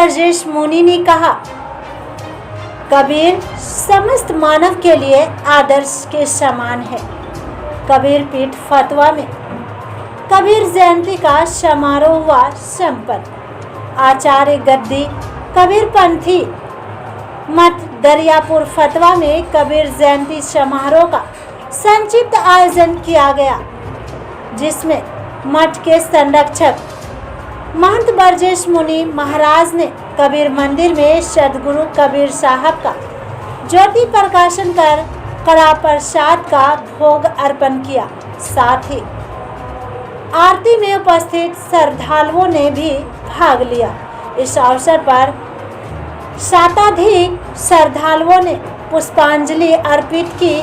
बरजेश मुनि ने कहा, कबीर समस्त मानव के लिए आदर्श के समान है। कबीर पीठ फतवा में कबीर जयंती का समारोह हुआ संपन्न। आचार्य गद्दी कबीर पंथी मठ दरियापुर फतवा में कबीर जयंती समारोह का संक्षिप्त आयोजन किया गया, जिसमें मठ के संरक्षक महंत बरजेश मुनि महाराज ने कबीर मंदिर में सदगुरु कबीर साहब का ज्योति प्रकाशन कर कड़ा प्रसाद का भोग अर्पण किया। साथ ही आरती में उपस्थित श्रद्धालुओं ने भी भाग लिया। इस अवसर पर शताधिक श्रद्धालुओं ने पुष्पांजलि अर्पित की।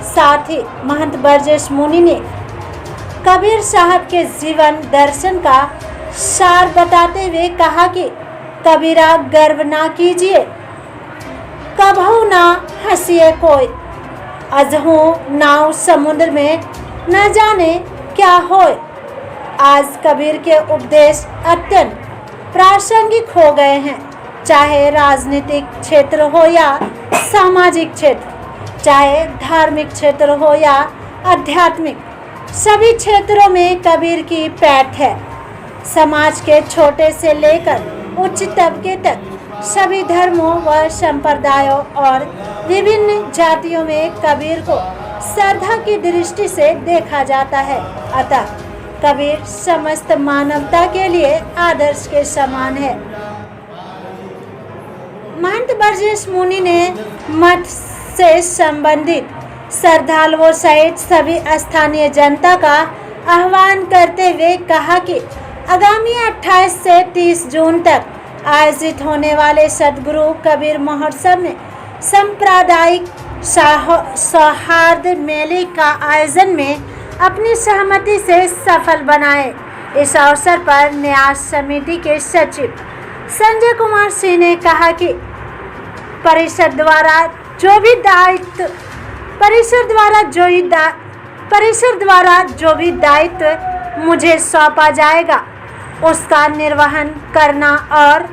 साथ ही महंत बरजेश मुनि ने कबीर साहब के जीवन दर्शन का सार बताते हुए कहा कि कबीरा गर्व ना कीजिए, कभू ना हंसिए कोई, अजहू नाव समुद्र में न जाने क्या होए। आज कबीर के उपदेश अत्यंत प्रासंगिक हो गए हैं, चाहे राजनीतिक क्षेत्र हो या सामाजिक क्षेत्र, चाहे धार्मिक क्षेत्र हो या आध्यात्मिक, सभी क्षेत्रों में कबीर की पैठ है। समाज के छोटे से लेकर उच्च तबके तक सभी धर्मों व संप्रदायों और विभिन्न जातियों में कबीर को श्रद्धा की दृष्टि से देखा जाता है। अतः कबीर समस्त मानवता के लिए आदर्श के समान है। महंत बरजेश मुनि ने मठ से संबंधित श्रद्धालुओं सहित सभी स्थानीय जनता का आह्वान करते हुए कहा कि आगामी 28 से 30 जून तक आयोजित होने वाले सदगुरु कबीर महोत्सव में सांप्रदायिक सौहार्द मेले का आयोजन में अपनी सहमति से सफल बनाए। इस अवसर पर न्यास समिति के सचिव संजय कुमार सिंह ने कहा कि परिषद द्वारा जो भी दायित्व मुझे सौंपा जाएगा उसका निर्वहन करना और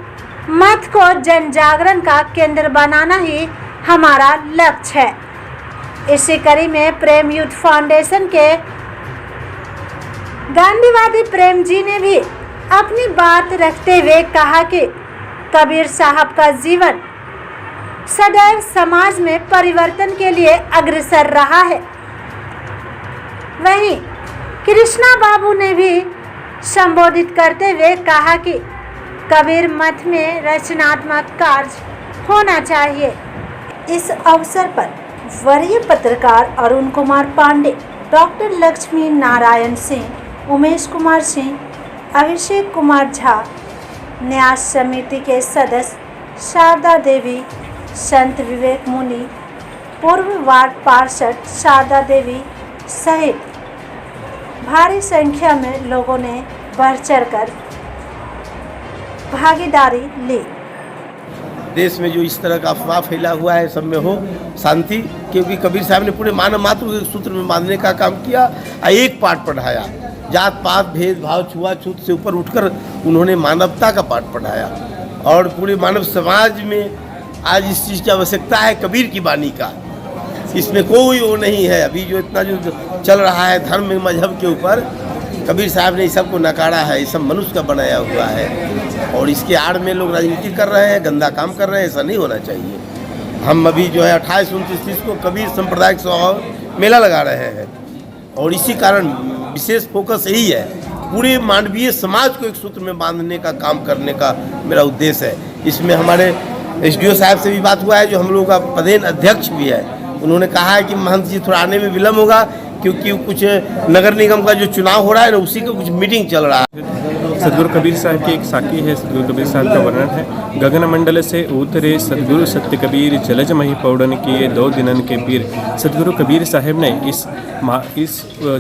मठ को जन जागरण का केंद्र बनाना ही हमारा लक्ष्य है। इसी कड़ी में प्रेम युद्ध फाउंडेशन के गांधीवादी प्रेम जी ने भी अपनी बात रखते हुए कहा कि कबीर साहब का जीवन सदैव समाज में परिवर्तन के लिए अग्रसर रहा है। वहीं कृष्णा बाबू ने भी संबोधित करते हुए कहा कि कबीर मठ में रचनात्मक कार्य होना चाहिए। इस अवसर पर वरीय पत्रकार अरुण कुमार पांडे, डॉक्टर लक्ष्मी नारायण सिंह, उमेश कुमार सिंह, अभिषेक कुमार झा, न्यास समिति के सदस्य शारदा देवी, संत विवेक मुनि, पूर्व वार्ड पार्षद शारदा देवी सहित भारी संख्या में लोगों ने बढ़ चढ़कर भागीदारी ली। देश में जो इस तरह का अफवाह फैला हुआ है, सब में हो शांति, क्योंकि कबीर साहब ने पूरे मानव मात्र को एक सूत्र में बांधने का काम किया और एक पाठ पढ़ाया। जात पात भेदभाव छुआछूत से ऊपर उठकर उन्होंने मानवता का पाठ पढ़ाया और पूरे मानव समाज में आज इस चीज़ की आवश्यकता है, कबीर की वाणी का। इसमें कोई वो नहीं है। अभी जो इतना जो चल रहा है धर्म मजहब के ऊपर, कबीर साहब ने इस सब को नकारा है। ये सब मनुष्य का बनाया हुआ है और इसके आड़ में लोग राजनीति कर रहे हैं, गंदा काम कर रहे हैं। ऐसा नहीं होना चाहिए। हम अभी जो है 28, 29, 30 को कबीर सांप्रदायिक स्वभाव मेला लगा रहे हैं और इसी कारण विशेष फोकस यही है, पूरे मानवीय समाज को एक सूत्र में बांधने का काम करने का मेरा उद्देश्य है। इसमें हमारे SDO साहब से भी बात हुआ है, जो हम लोगों का पदेन अध्यक्ष भी है। उन्होंने कहा है कि महंत जी थोड़ा आने में विलम्ब होगा, क्योंकि कुछ नगर निगम का जो चुनाव हो रहा है ना, उसी का कुछ मीटिंग चल रहा है। सदगुरु कबीर साहब की एक साखी है। सदगुरु कबीर साहब का वर्णन है, गगन मंडल से उतरे सदगुरु सत्य कबीर, जलज मही पौड़न किए 2 दिनन के पीर। सदगुरु कबीर साहब ने इस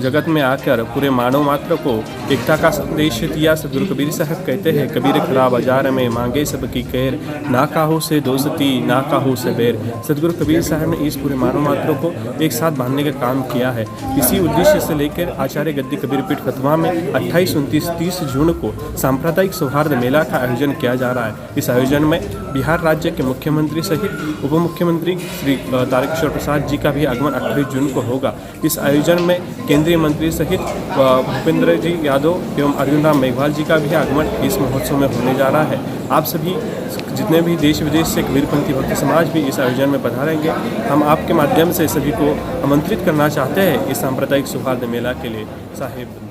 जगत में आकर पूरे मानव मात्र को एकता का संदेश दिया। सदगुरु कबीर साहब कहते हैं, कबीर खड़ा बाजार में मांगे सबकी खैर, ना काहू से दोस्ती ना काहू से बैर। सदगुरु कबीर साहब ने इस पूरे मानव मात्र को एक साथ बांधने का काम किया है। इसी उद्देश्य से लेकर आचार्य गद्दी कबीर पीठ फतवा में 28, 29, 30 जून को सांप्रदायिक सौहार्द मेला का आयोजन किया जा रहा है। इस आयोजन में बिहार राज्य के मुख्यमंत्री सहित उप मुख्यमंत्री श्री तारकिशोर प्रसाद जी का भी आगमन 28 जून को होगा। इस आयोजन में केंद्रीय मंत्री सहित भूपेंद्र जी यादव एवं अर्जुन राम मेघवाल जी का भी आगमन इस महोत्सव में होने जा रहा है। आप सभी जितने भी देश विदेश से कबीरपंथी भक्त समाज भी इस आयोजन में पधारेंगे। हम आपके माध्यम से सभी को आमंत्रित करना चाहते हैं इस सांप्रदायिक सौहार्द मेला के लिए। साहिब।